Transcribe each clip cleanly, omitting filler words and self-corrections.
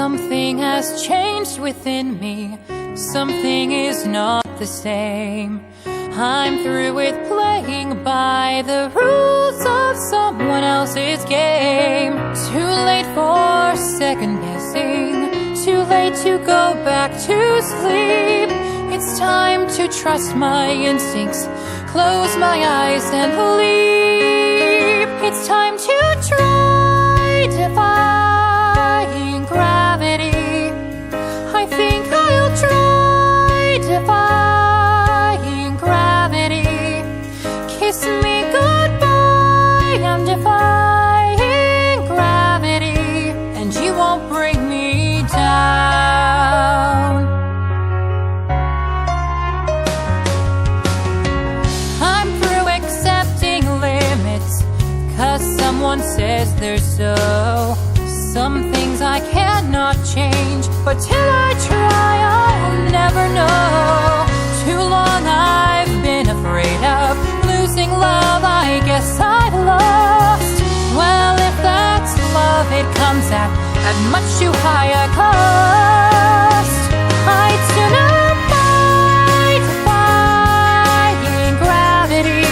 Something has changed within me. Something is not the same. I'm through with playing by the rules of someone else's game. Too late for second guessing. Too late to go back to sleep. It's time to trust my instincts. Close my eyes and believe. It's time to try defying gravity. I think I'll try defying gravity. Kiss me goodbye, I'm defying gravity, and you won't bring me down. I'm through accepting limits, 'cause someone says they're so. Some things I cannot change, but till I try, I'll never know. Too long I've been afraid of losing love, I guess I've lost. Well, if that's love, it comes at much too high a cost. I'd sooner fight defying gravity.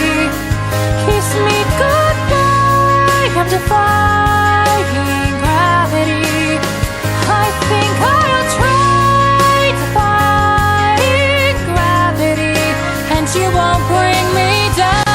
Kiss me goodbye, I'm defying gravity. I think I'll try defying gravity, and you won't bring me down.